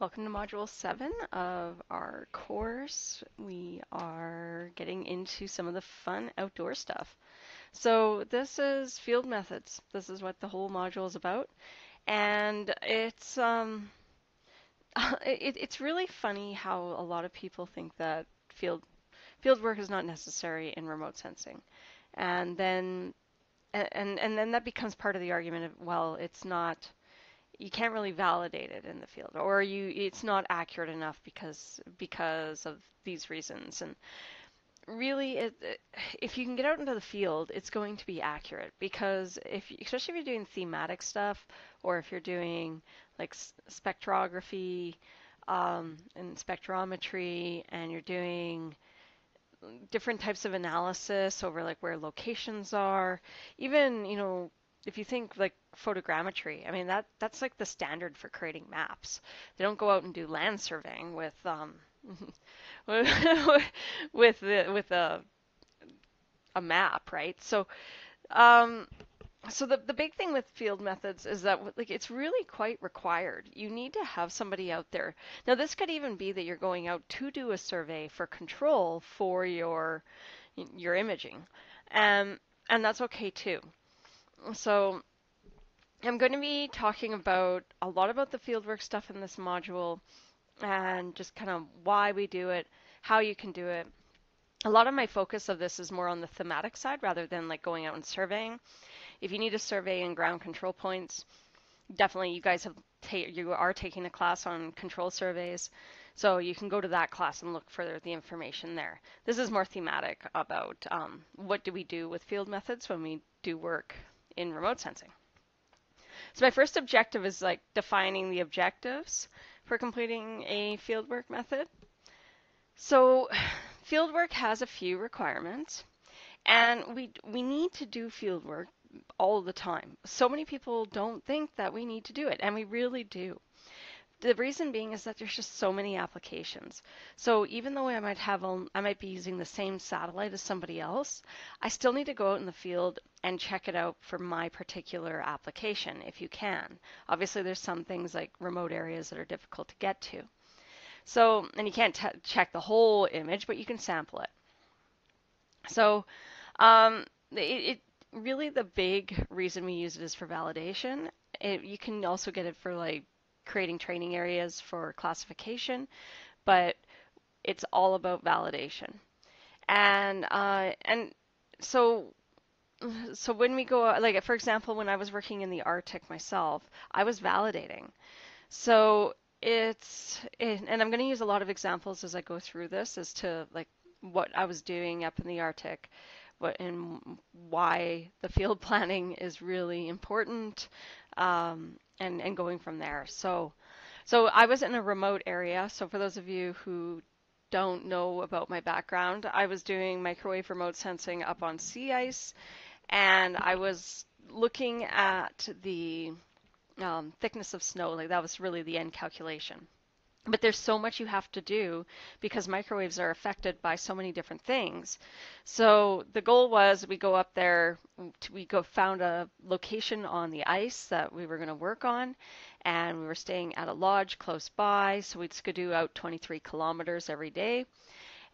Welcome to Module 7 of our course. We are getting into some of the fun outdoor stuff. So this is field methods. This is what the whole module is about. And it's really funny how a lot of people think that field work is not necessary in remote sensing. And then that becomes part of the argument of, well, it's not, you can't really validate it in the field, or it's not accurate enough because of these reasons. And really, if you can get out into the field, it's going to be accurate, because especially if you're doing thematic stuff, or if you're doing like spectrography and spectrometry, and you're doing different types of analysis over like where locations are. Even, if you think like photogrammetry, I mean that's like the standard for creating maps. They don't go out and do land surveying with with a map, right? Um, so the big thing with field methods is that like it's really quite required. You need to have somebody out there. Now this could even be that you're going out to do a survey for control for your imaging, and that's okay too. So I'm going to be talking about a lot about the fieldwork stuff in this module, and just kind of why we do it, how you can do it. A lot of my focus of this is more on the thematic side rather than like going out and surveying. If you need a survey and ground control points, definitely you are taking a class on control surveys, so you can go to that class and look for the information there. This is more thematic about what do we do with field methods when we do work in remote sensing. So my first objective is like defining the objectives for completing a fieldwork method. So fieldwork has a few requirements, and we need to do fieldwork all the time. So many people don't think that we need to do it, and we really do. The reason being is that there's just so many applications. So even though I might be using the same satellite as somebody else, I still need to go out in the field and check it out for my particular application if you can. Obviously there's some things like remote areas that are difficult to get to. So, and you can't check the whole image, but you can sample it. So it really, the big reason we use it is for validation. You can also get it for like creating training areas for classification, but it's all about validation. And so when we go, like for example, when I was working in the Arctic myself, I was validating. So and I'm going to use a lot of examples as I go through this as to like what I was doing up in the Arctic, and why the field planning is really important, and going from there. So I was in a remote area. So for those of you who don't know about my background, I was doing microwave remote sensing up on sea ice, and I was looking at the thickness of snow. Like that was really the end calculation. But there's so much you have to do because microwaves are affected by so many different things. So the goal was we go up there, found a location on the ice that we were going to work on, and we were staying at a lodge close by. So we'd skidoo out 23 kilometers every day,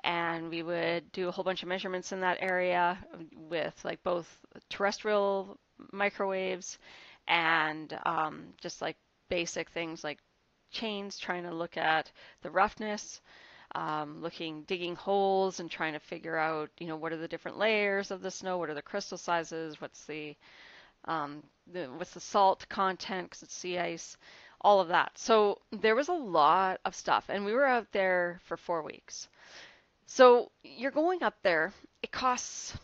and we would do a whole bunch of measurements in that area with like both terrestrial microwaves and just like basic things like chains, trying to look at the roughness, digging holes and trying to figure out, what are the different layers of the snow, what are the crystal sizes, what's the salt content because it's sea ice, all of that. So there was a lot of stuff, and we were out there for 4 weeks. So you're going up there, it costs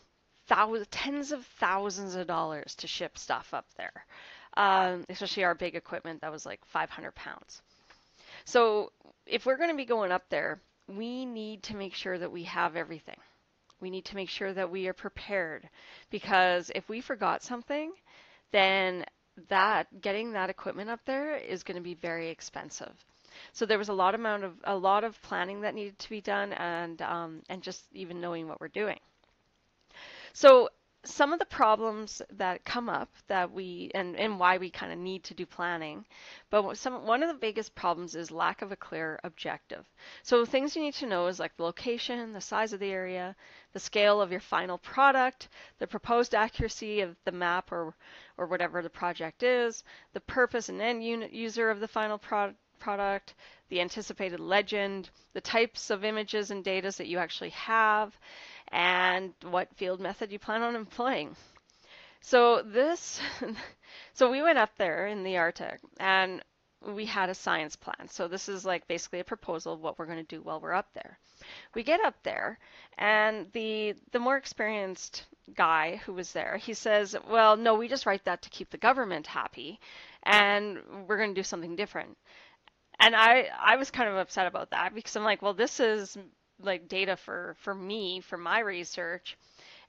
tens of thousands of dollars to ship stuff up there. Especially our big equipment that was like 500 pounds. So if we're going to be going up there, we need to make sure that we have everything. We need to make sure that we are prepared, because if we forgot something, then getting that equipment up there is going to be very expensive. So there was a lot of planning that needed to be done, and just even knowing what we're doing. So some of the problems that come up that and why we kind of need to do planning, but one of the biggest problems is lack of a clear objective. So things you need to know is like the location, the size of the area, the scale of your final product, the proposed accuracy of the map or whatever the project is, the purpose and end user of the final product, the anticipated legend, the types of images and data that you actually have, and what field method you plan on employing. So so we went up there in the Arctic and we had a science plan. So this is like basically a proposal of what we're going to do while we're up there. We get up there and the more experienced guy who was there, he says, well, no, we just write that to keep the government happy and we're going to do something different. And I was kind of upset about that because I'm like, well, this is like data for me, for my research,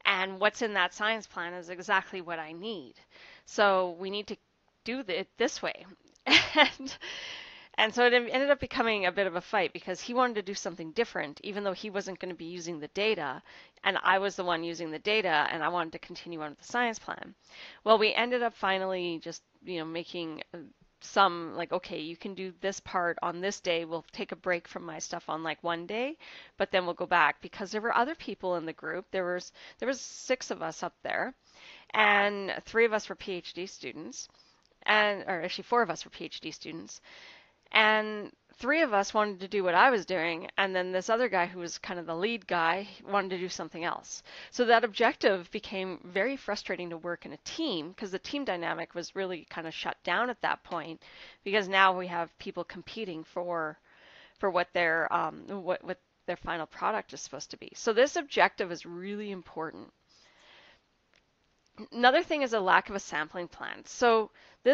and what's in that science plan is exactly what I need. So we need to do it this way. And and so it ended up becoming a bit of a fight because he wanted to do something different, even though he wasn't going to be using the data, and I was the one using the data, and I wanted to continue on with the science plan. Well, we ended up finally just, making some like, okay, you can do this part on this day. We'll take a break from my stuff on like one day, but then we'll go back because there were other people in the group. There was 6 of us up there, and 3 of us were PhD students, or actually 4 of us were PhD students, and 3 of us wanted to do what I was doing, and then this other guy who was kind of the lead guy wanted to do something else. So that objective became very frustrating to work in a team because the team dynamic was really kind of shut down at that point because now we have people competing for what what their final product is supposed to be. So this objective is really important. Another thing is a lack of a sampling plan. So we're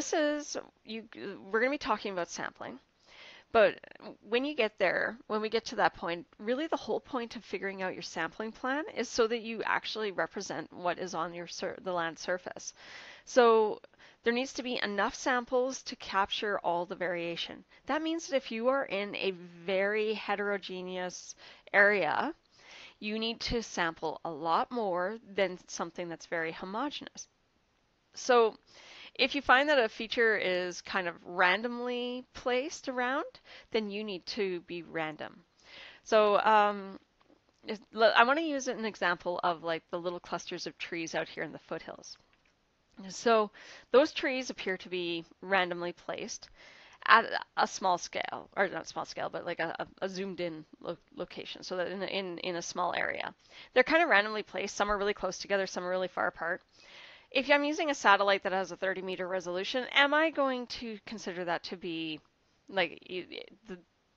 going to be talking about sampling. But when you get there, when we get to that point, really the whole point of figuring out your sampling plan is so that you actually represent what is on the land surface. So there needs to be enough samples to capture all the variation. That means that if you are in a very heterogeneous area, you need to sample a lot more than something that's very homogeneous. So if you find that a feature is kind of randomly placed around, then you need to be random. So I want to use an example of like the little clusters of trees out here in the foothills. So those trees appear to be randomly placed at a small scale, or not small scale, but like a zoomed in location, so that in a small area. They're kind of randomly placed. Some are really close together, some are really far apart. If I'm using a satellite that has a 30-meter resolution, am I going to consider that to be like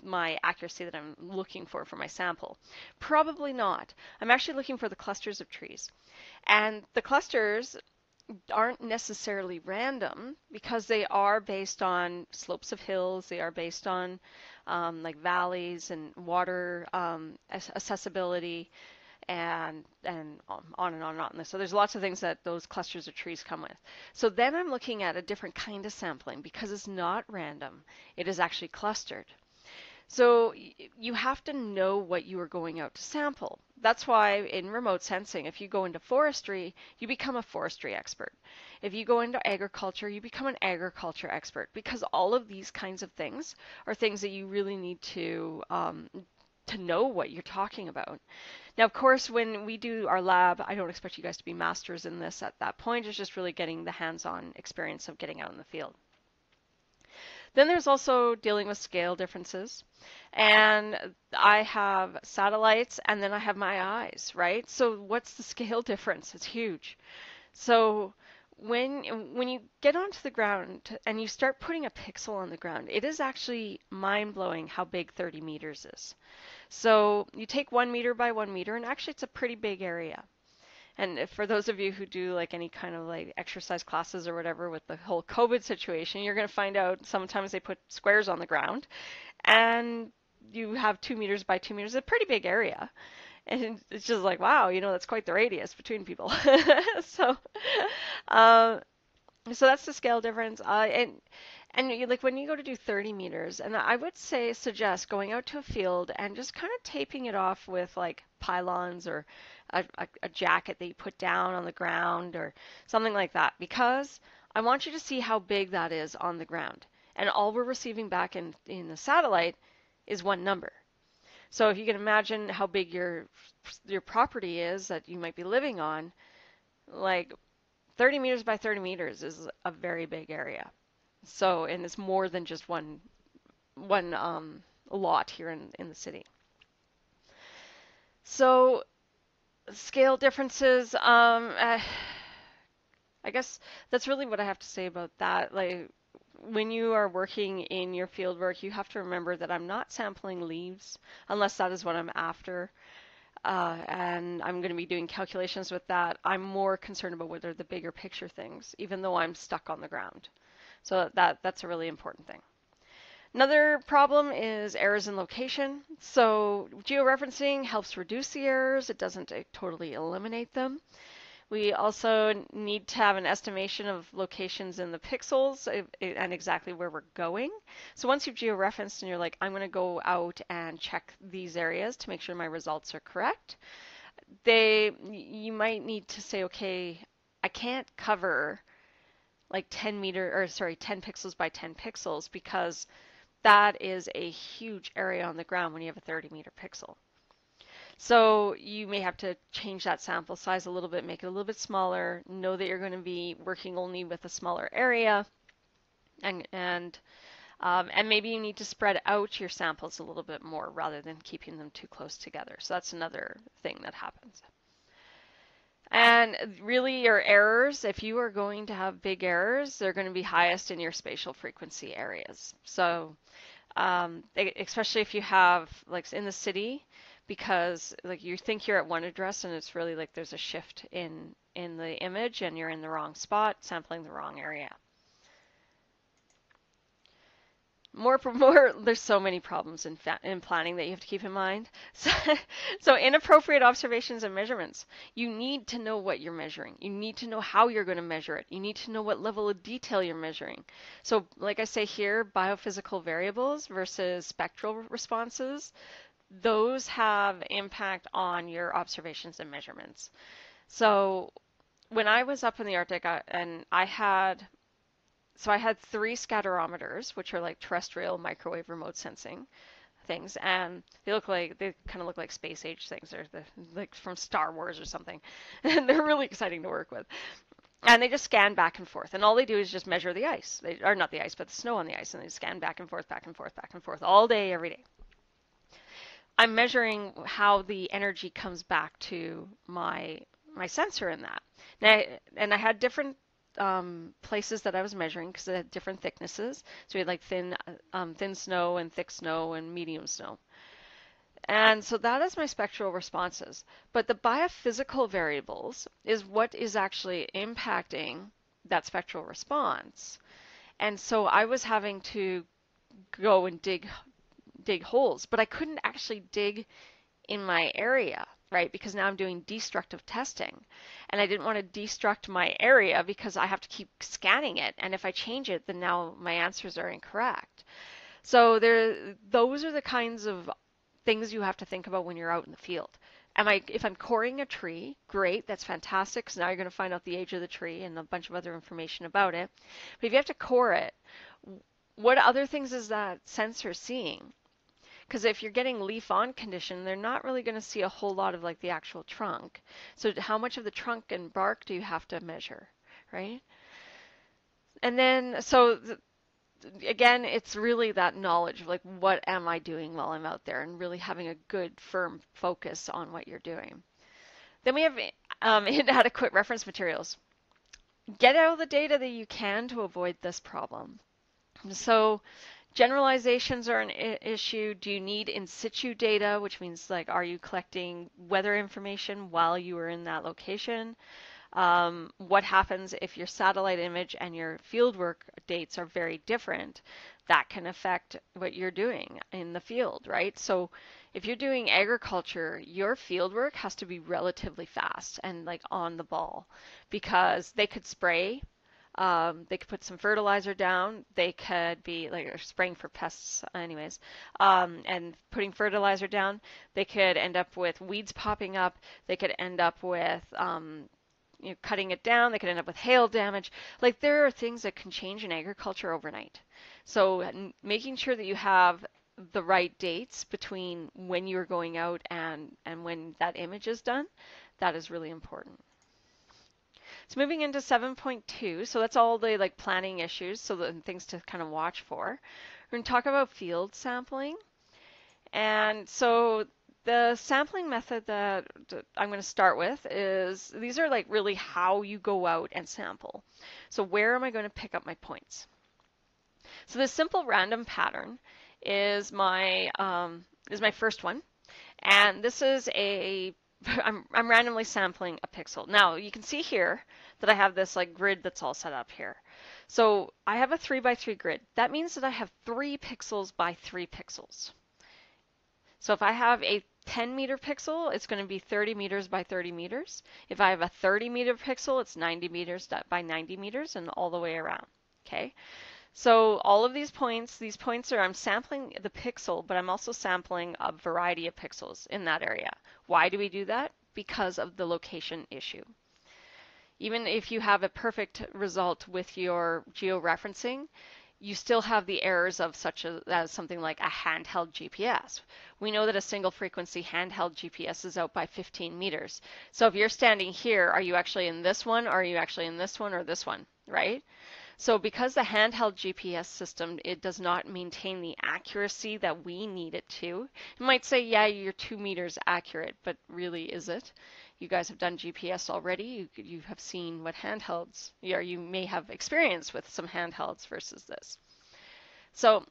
my accuracy that I'm looking for my sample? Probably not. I'm actually looking for the clusters of trees. And the clusters aren't necessarily random because they are based on slopes of hills, they are based on like valleys and water accessibility, and on and on and on. So there's lots of things that those clusters of trees come with. So then I'm looking at a different kind of sampling because it's not random. It is actually clustered. So you have to know what you are going out to sample. That's why in remote sensing, if you go into forestry, you become a forestry expert. If you go into agriculture, you become an agriculture expert because all of these kinds of things are things that you really need to know what you're talking about. Now, of course, when we do our lab, I don't expect you guys to be masters in this at that point. It's just really getting the hands-on experience of getting out in the field. Then there's also dealing with scale differences. And I have satellites and then I have my eyes, right? So what's the scale difference? It's huge. So when you get onto the ground and you start putting a pixel on the ground, it is actually mind-blowing how big 30 meters is. So you take 1 meter by 1 meter, and actually it's a pretty big area. And for those of you who do like any kind of like exercise classes or whatever with the whole COVID situation, you're going to find out sometimes they put squares on the ground and you have 2 meters by 2 meters, a pretty big area. And it's just like, wow, that's quite the radius between people. So, so that's the scale difference. And like when you go to do 30 meters, and I would say suggest going out to a field and just kind of taping it off with like pylons or a jacket that you put down on the ground or something like that, because I want you to see how big that is on the ground. And all we're receiving back in the satellite is one number. So if you can imagine how big your property is that you might be living on, like 30 meters by 30 meters is a very big area. So, and it's more than just one lot here in the city. So, scale differences. I guess that's really what I have to say about that. Like, when you are working in your field work, you have to remember that I'm not sampling leaves unless that is what I'm after. And I'm going to be doing calculations with that. I'm more concerned about what are the bigger picture things, even though I'm stuck on the ground. So that's a really important thing. Another problem is errors in location. So georeferencing helps reduce the errors. It doesn't totally eliminate them. We also need to have an estimation of locations in the pixels and exactly where we're going. So once you've georeferenced and you're like, I'm going to go out and check these areas to make sure my results are correct, you might need to say, okay, I can't cover like 10 pixels by 10 pixels because that is a huge area on the ground when you have a 30 meter pixel. So you may have to change that sample size a little bit, make it a little bit smaller, know that you're going to be working only with a smaller area, and maybe you need to spread out your samples a little bit more rather than keeping them too close together. So that's another thing that happens. And really your errors, if you are going to have big errors, they're going to be highest in your spatial frequency areas. So especially if you have like in the city, because like you think you're at one address and it's really like there's a shift in the image and you're in the wrong spot, sampling the wrong area. There's so many problems in planning that you have to keep in mind. So inappropriate observations and measurements. You need to know what you're measuring. You need to know how you're going to measure it. You need to know what level of detail you're measuring. So like I say here, biophysical variables versus spectral responses, those have impact on your observations and measurements. So when I was up in the Arctic I had 3 scatterometers, which are like terrestrial microwave remote sensing things, and they kind of look like space age things. They're like from Star Wars or something, and they're really exciting to work with. And they just scan back and forth, and all they do is just measure the ice, or not the ice, but the snow on the ice, and they scan back and forth, back and forth, back and forth all day, every day. I'm measuring how the energy comes back to my sensor in that. And I had different places that I was measuring because it had different thicknesses. So we had like thin snow and thick snow and medium snow. And so that is my spectral responses. But the biophysical variables is what is actually impacting that spectral response. And so I was having to go and dig holes, but I couldn't actually dig in my area, right? Because now I'm doing destructive testing, and I didn't want to destruct my area because I have to keep scanning it, and if I change it, then now my answers are incorrect. So those are the kinds of things you have to think about when you're out in the field. If I'm coring a tree, great, that's fantastic, because now you're going to find out the age of the tree and a bunch of other information about it. But if you have to core it, what other things is that sensor seeing? Because if you're getting leaf on condition, they're not really going to see a whole lot of like the actual trunk. So how much of the trunk and bark do you have to measure, right? And then, again, it's really that knowledge of like, what am I doing while I'm out there, and really having a good, firm focus on what you're doing. Then we have inadequate reference materials. Get out the data that you can to avoid this problem. So generalizations are an issue. Do you need in situ data, which means like, are you collecting weather information while you are in that location? What happens if your satellite image and your fieldwork dates are very different? That can affect what you're doing in the field, right? So if you're doing agriculture, your fieldwork has to be relatively fast and like on the ball, because they could spray They could put some fertilizer down. They could be like spraying for pests, anyways, and putting fertilizer down. They could end up with weeds popping up. They could end up with cutting it down. They could end up with hail damage. Like there are things that can change in agriculture overnight. So making sure that you have the right dates between when you're going out and when that image is done, that is really important. So moving into 7.2, so that's all the like planning issues, so the things to kind of watch for. We're going to talk about field sampling. And so the sampling method that I'm going to start with is, these are like really how you go out and sample. So where am I going to pick up my points? So this simple random pattern is my first one, and this is I'm randomly sampling a pixel. Now you can see here that I have this like grid that's all set up here. So I have a 3x3 grid. That means that I have 3 pixels by 3 pixels. So if I have a 10-meter pixel, it's going to be 30 meters by 30 meters. If I have a 30-meter pixel, it's 90 meters by 90 meters and all the way around. Okay. So all of these points are, I'm sampling the pixel, but I'm also sampling a variety of pixels in that area. Why do we do that? Because of the location issue. Even if you have a perfect result with your georeferencing, you still have the errors of such as something like a handheld GPS. We know that a single frequency handheld GPS is out by 15 meters. So if you're standing here, are you actually in this one, or are you actually in this one or this one, right? So because the handheld GPS system, it does not maintain the accuracy that we need it to. It might say, yeah, you're 2 meters accurate, but really is it? You guys have done GPS already. You have seen what handhelds, or you may have experience with some handhelds versus this. So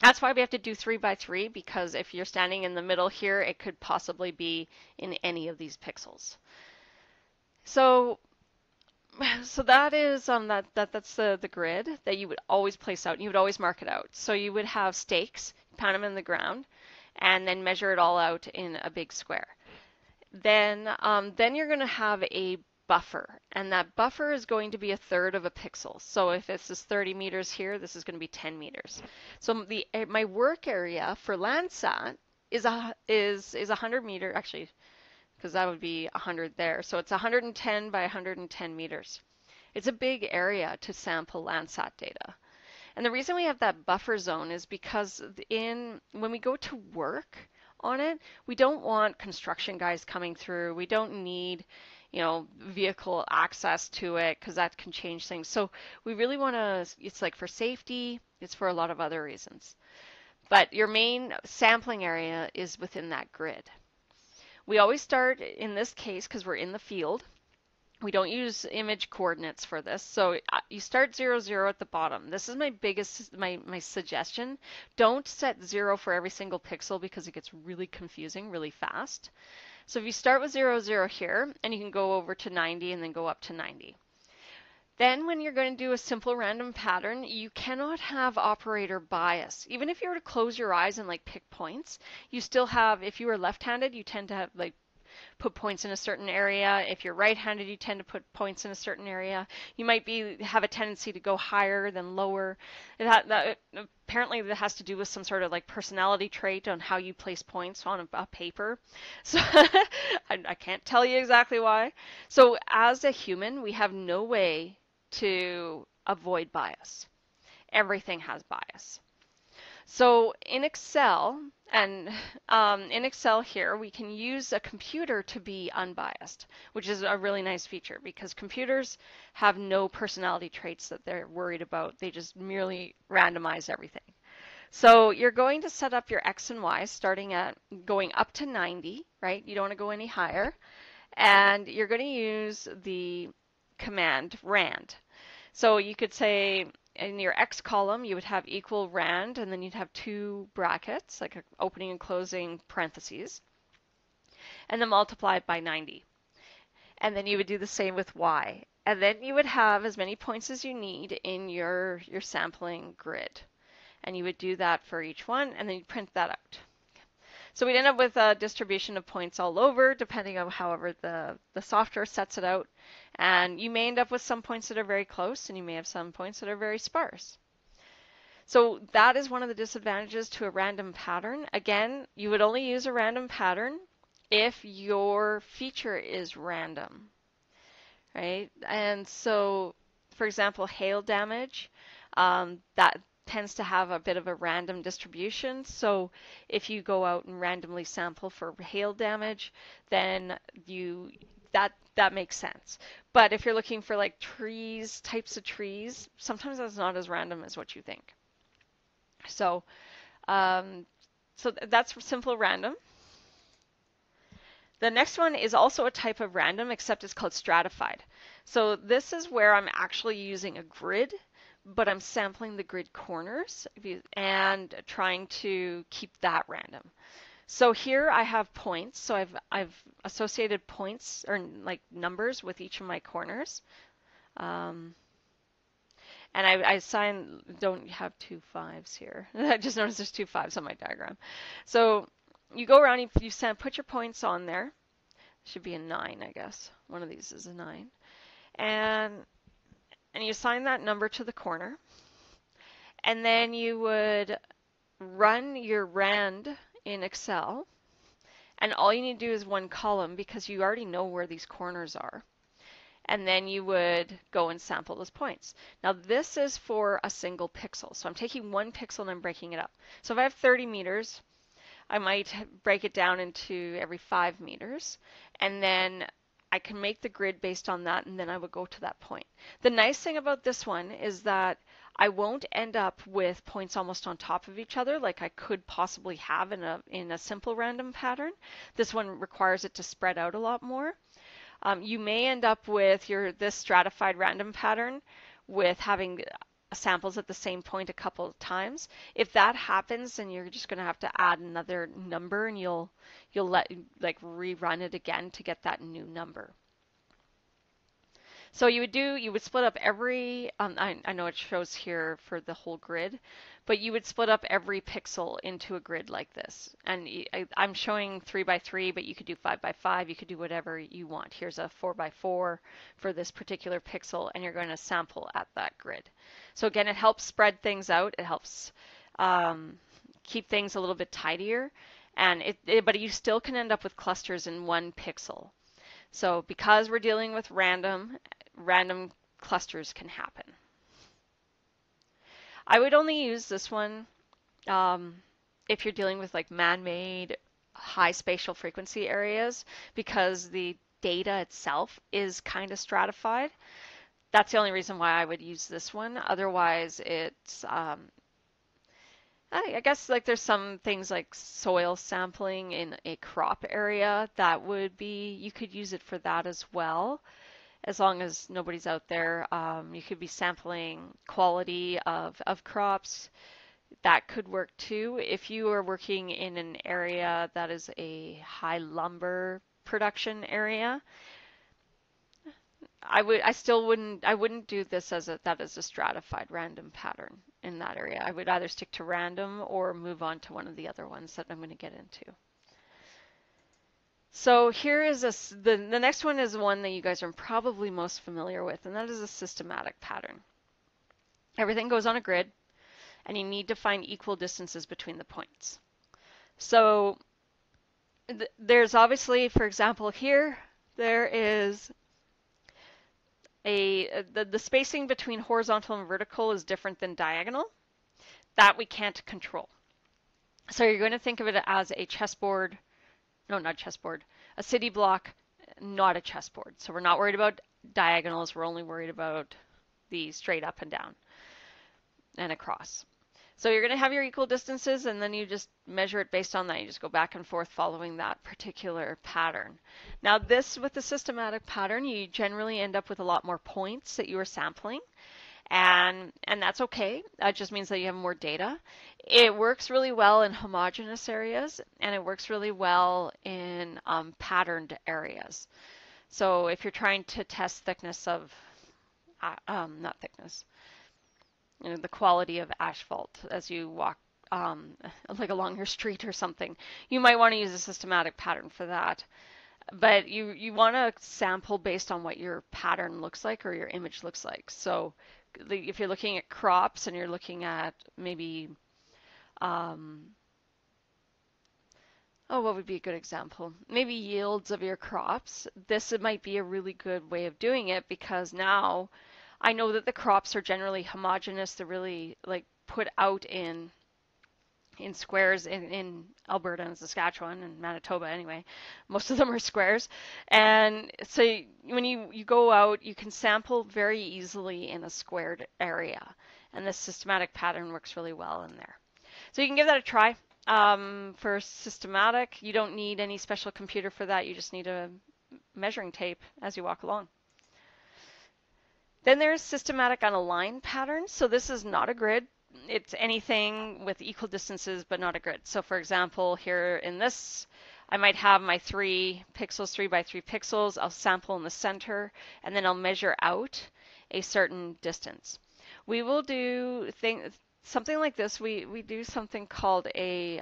that's why we have to do 3x3, because if you're standing in the middle here, it could possibly be in any of these pixels. So that is that's the grid that you would always place out, and you would always mark it out. So you would have stakes, pound them in the ground, and then measure it all out in a big square. Then you're going to have a buffer, and that buffer is going to be 1/3 of a pixel. So if this is 30 meters here, this is going to be 10 meters. So my work area for Landsat is 100 meter, actually, because that would be 100 there. So it's 110 by 110 meters. It's a big area to sample Landsat data. And the reason we have that buffer zone is because when we go to work on it, we don't want construction guys coming through. We don't need, vehicle access to it, because that can change things. So we really want to, it's like for safety, it's for a lot of other reasons. But your main sampling area is within that grid. We always start, in this case, because we're in the field, we don't use image coordinates for this. So you start 0, 0 at the bottom. This is my suggestion. Don't set 0 for every single pixel, because it gets really confusing really fast. So if you start with 0, 0 here, and you can go over to 90 and then go up to 90. Then when you're going to do a simple random pattern, you cannot have operator bias. Even if you were to close your eyes and like pick points, you still have, if you are left-handed, you tend to have like put points in a certain area. If you're right-handed, you tend to put points in a certain area. You might have a tendency to go higher than lower. Apparently that has to do with some sort of like personality trait on how you place points on a paper. So I can't tell you exactly why. So as a human, we have no way to avoid bias. Everything has bias. So in Excel, and in Excel here, we can use a computer to be unbiased, which is a really nice feature, because computers have no personality traits that they're worried about. They just merely randomize everything. So you're going to set up your X and Y starting at going up to 90, right? You don't want to go any higher. And you're going to use the command rand. So you could say, in your X column, you would have equal rand, and then you'd have 2 brackets, like opening and closing parentheses, and then multiply it by 90. And then you would do the same with Y. And then you would have as many points as you need in your sampling grid. And you would do that for each one, and then you print that out. So we'd end up with a distribution of points all over, depending on however the software sets it out. And you may end up with some points that are very close, and you may have some points that are very sparse. So that is one of the disadvantages to a random pattern. Again, you would only use a random pattern if your feature is random, right? And so, for example, hail damage, that tends to have a bit of a random distribution. So if you go out and randomly sample for hail damage, then that makes sense. But if you're looking for like trees, types of trees, sometimes that's not as random as what you think. So, that's simple random. The next one is also a type of random, except it's called stratified. So this is where I'm actually using a grid, but I'm sampling the grid corners and trying to keep that random. So here I have points. So I've associated points or like numbers with each of my corners. And I don't have 2 5s here. I just noticed there's 2 5s on my diagram. So you go around, you put your points on there. Should be a 9, I guess. One of these is a 9. And you assign that number to the corner. And then you would run your rand in Excel. And all you need to do is one column because you already know where these corners are. And then you would go and sample those points. Now this is for a single pixel. So I'm taking one pixel and I'm breaking it up. So if I have 30 meters, I might break it down into every 5 meters. And then I can make the grid based on that, and then I would go to that point. The nice thing about this one is that I won't end up with points almost on top of each other like I could possibly have in a simple random pattern. This one requires it to spread out a lot more. You may end up with this stratified random pattern with having samples at the same point a couple of times. If that happens, then you're just going to have to add another number, and you'll rerun it again to get that new number. So you would split up every, I know it shows here for the whole grid, but you would split up every pixel into a grid like this. And I'm showing 3 by 3, but you could do 5 by 5, you could do whatever you want. Here's a 4 by 4 for this particular pixel, and you're going to sample at that grid. So again, it helps spread things out, it helps keep things a little bit tidier, and but you still can end up with clusters in one pixel. So because we're dealing with random clusters can happen. I would only use this one if you're dealing with like man-made high spatial frequency areas, because the data itself is kind of stratified. That's the only reason why I would use this one. Otherwise, it's I guess like there's some things like soil sampling in a crop area that would be, you could use it for that as well. As long as nobody's out there, you could be sampling quality of crops. That could work too. If you are working in an area that is a high lumber production area, I wouldn't do this as a stratified random pattern in that area. I would either stick to random or move on to one of the other ones that I'm going to get into. So here is the next one is one that you guys are probably most familiar with, and that is a systematic pattern. Everything goes on a grid, and you need to find equal distances between the points. So there's obviously, for example, here there is the spacing between horizontal and vertical is different than diagonal. That we can't control. So you're going to think of it as a chessboard. No, not chessboard, a city block, not a chessboard. So we're not worried about diagonals, we're only worried about the straight up and down and across. So you're going to have your equal distances, and then you just measure it based on that. You just go back and forth following that particular pattern. Now this, with the systematic pattern, you generally end up with a lot more points that you are sampling. And that's okay. That just means that you have more data. It works really well in homogeneous areas, and it works really well in patterned areas. So if you're trying to test thickness of, not thickness, the quality of asphalt as you walk like along your street or something, you might want to use a systematic pattern for that. But you want to sample based on what your pattern looks like or your image looks like. So if you're looking at crops and you're looking at maybe, um, oh, what would be a good example? Maybe yields of your crops. This might be a really good way of doing it because now I know that the crops are generally homogeneous. They're really like put out in squares in Alberta and Saskatchewan and Manitoba anyway. Most of them are squares. And so when you go out, you can sample very easily in a squared area. And this systematic pattern works really well in there. So you can give that a try. For systematic, you don't need any special computer for that. You just need a measuring tape as you walk along. Then there's systematic on a line pattern. So this is not a grid. It's anything with equal distances, but not a grid. So for example, here in this, I might have my 3 pixels, 3 by 3 pixels. I'll sample in the center, and then I'll measure out a certain distance. We will do something like this. We do something called a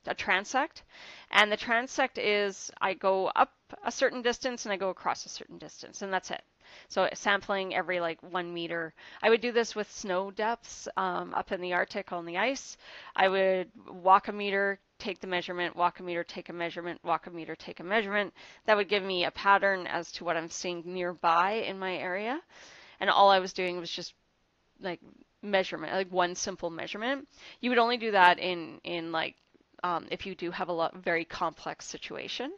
transect, and the transect is I go up a certain distance and I go across a certain distance, and that's it. So sampling every like 1 meter. I would do this with snow depths up in the Arctic on the ice. I would walk a meter, take the measurement, walk a meter, take a measurement, walk a meter, take a measurement. That would give me a pattern as to what I'm seeing nearby in my area. And all I was doing was just like measurement, like one simple measurement. You would only do that in like if you do have a very complex situation.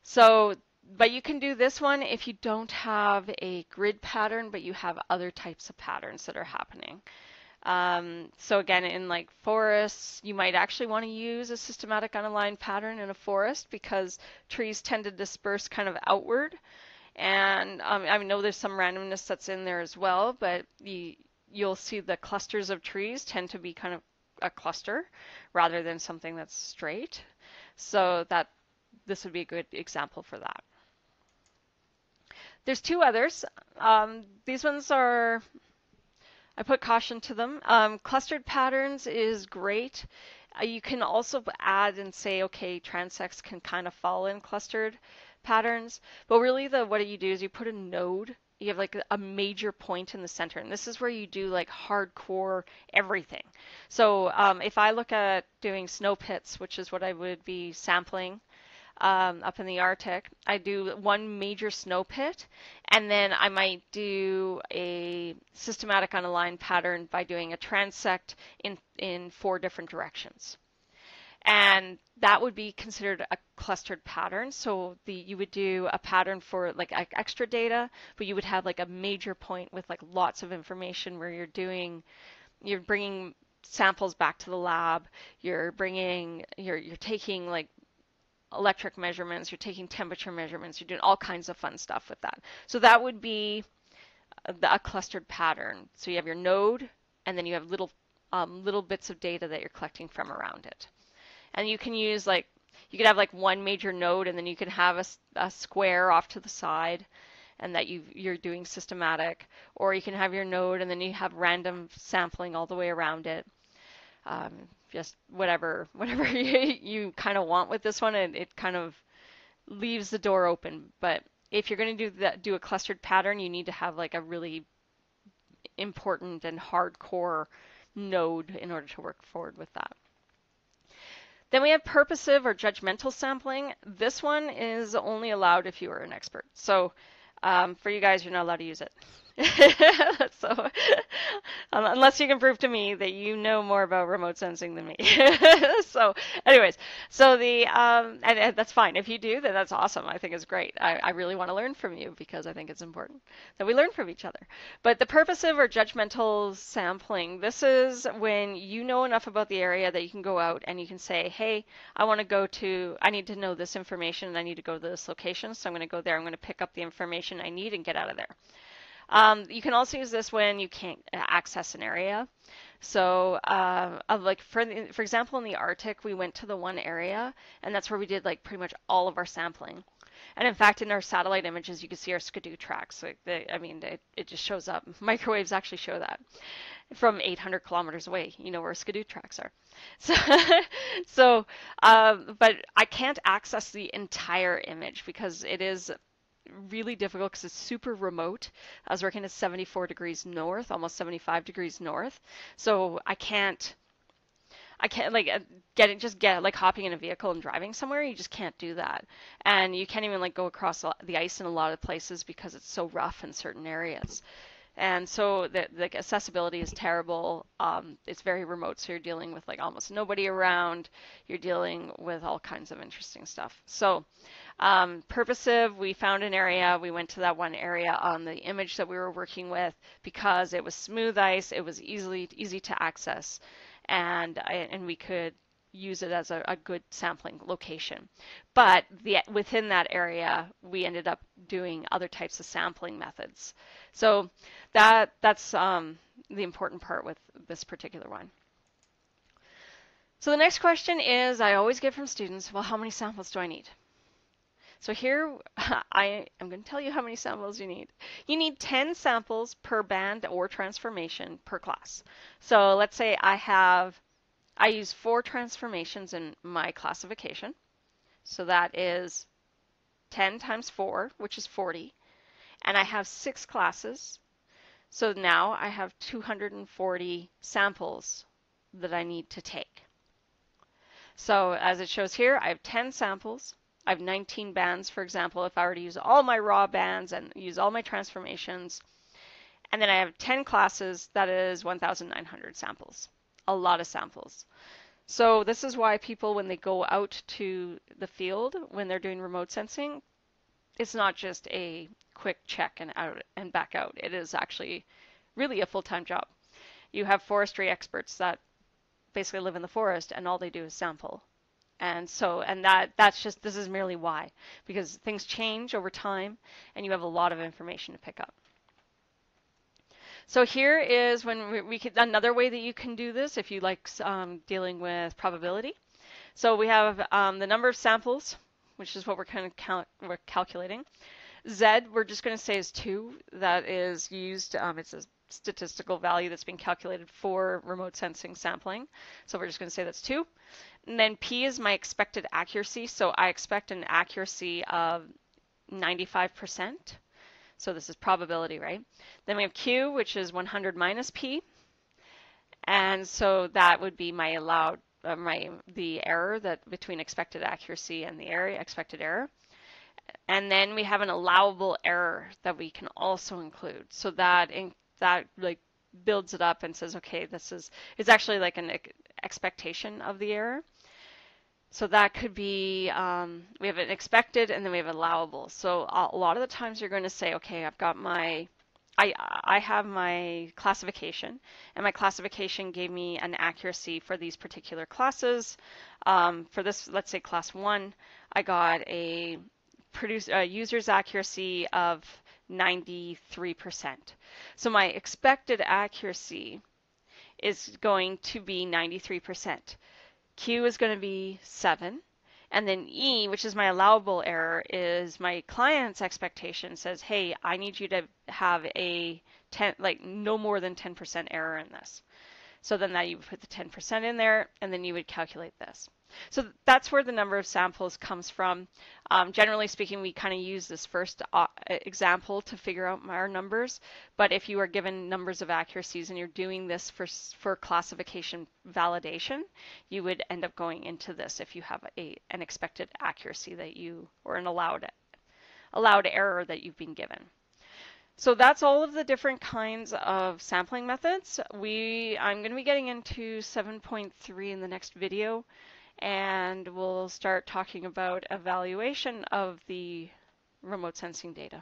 So, but you can do this one if you don't have a grid pattern, but you have other types of patterns that are happening. So again, in like forests, you might actually want to use a systematic unaligned pattern in a forest because trees tend to disperse kind of outward. And I know there's some randomness that's in there as well, but you'll see the clusters of trees tend to be kind of a cluster rather than something that's straight. So this would be a good example for that. There's 2 others. These ones are, I put caution to them. Clustered patterns is great. You can also add and say, okay, transects can kind of fall in clustered patterns, but really what you do is you put a node. You have like a major point in the center, and this is where you do like hardcore everything. So if I look at doing snow pits, which is what I would be sampling up in the Arctic, I do one major snow pit, and then I might do a systematic unaligned pattern by doing a transect in 4 different directions. And that would be considered a clustered pattern. So you would do a pattern for like extra data, but you would have like a major point with like lots of information where you're bringing samples back to the lab. You're taking like electric measurements, you're taking temperature measurements, you're doing all kinds of fun stuff with that. So that would be a clustered pattern. So you have your node, and then you have little bits of data that you're collecting from around it. And you can use you could have like one major node, and then you can have a square off to the side, and that you're doing systematic, or you can have your node and then you have random sampling all the way around it. Just whatever you kind of want with this one, and it kind of leaves the door open. But if you're going to do a clustered pattern, you need to have like a really important and hardcore node in order to work forward with that. Then we have purposive or judgmental sampling. This one is only allowed if you are an expert. So for you guys, you're not allowed to use it. So unless you can prove to me that you know more about remote sensing than me. So anyways, so and that's fine. If you do, then that's awesome. I think it's great. I really want to learn from you because I think it's important that we learn from each other. But the purposive or judgmental sampling, this is when you know enough about the area that you can go out and you can say, hey, I need to know this information and I need to go to this location. So I'm going to go there. I'm going to pick up the information I need and get out of there. You can also use this when you can't access an area. So like for example, in the Arctic, we went to the one area, and that's where we did like pretty much all of our sampling. And in fact, in our satellite images, you can see our skidoo tracks. Like I mean, it just shows up. Microwaves actually show that from 800 kilometers away. You know where skidoo tracks are. So, but I can't access the entire image because it is really difficult because it's super remote. I was working at 74 degrees north, almost 75 degrees north. So I can't like get like hopping in a vehicle and driving somewhere. You just can't do that, and you can't even like go across the ice in a lot of places because it's so rough in certain areas. And so the accessibility is terrible. It's very remote, so you're dealing with like almost nobody around. You're dealing with all kinds of interesting stuff. So purposive, we found an area. We went to that one area on the image that we were working with because it was smooth ice. It was easy to access, and we could use it as a good sampling location. But within that area, we ended up doing other types of sampling methods. So that's the important part with this particular one. So the next question is, I always get from students, well, how many samples do I need? So here I am going to tell you how many samples you need. You need 10 samples per band or transformation per class. So let's say I use 4 transformations in my classification. So that is 10 times 4, which is 40. And I have 6 classes. So now I have 240 samples that I need to take. So as it shows here, I have 10 samples. I have 19 bands, for example, if I were to use all my raw bands and use all my transformations. And then I have 10 classes, that is 1,900 samples. A lot of samples. So this is why people, when they go out to the field, when they're doing remote sensing, it's not just a quick check and out and back out. It is actually really a full-time job. You have forestry experts that basically live in the forest and all they do is sample. And so, that's just, this is merely why, because things change over time and you have a lot of information to pick up. So here is when we could, another way that you can do this if you like dealing with probability. So we have the number of samples, which is what we're kind of we're calculating. Z, we're just going to say is 2. That is used, it's a statistical value that's been calculated for remote sensing sampling. So we're just going to say that's 2. And then P is my expected accuracy. So I expect an accuracy of 95%. So this is probability, right? Then we have Q, which is 100 minus P. And so that would be my allowed, the error that between expected accuracy and the expected error. And then we have an allowable error that we can also include. So that like builds it up and says, okay, it's actually like an expectation of the error. So that could be, we have an expected and then we have allowable. So a lot of the times you're going to say, okay, I've got I have my classification, and my classification gave me an accuracy for these particular classes. For this, let's say class 1, I got a user's accuracy of 93%. So my expected accuracy is going to be 93%. Q is going to be 7. And then E, which is my allowable error, is my client's expectation says, hey, I need you to have a 10, like no more than 10% error in this. So then that you would put the 10% in there, and then you would calculate this. So that's where the number of samples comes from. Generally speaking, we kind of use this first example to figure out our numbers. But if you are given numbers of accuracies and you're doing this for classification validation, you would end up going into this if you have an expected accuracy that you, or an allowed error that you've been given. So that's all of the different kinds of sampling methods. I'm going to be getting into 7.3 in the next video, and we'll start talking about evaluation of the remote sensing data.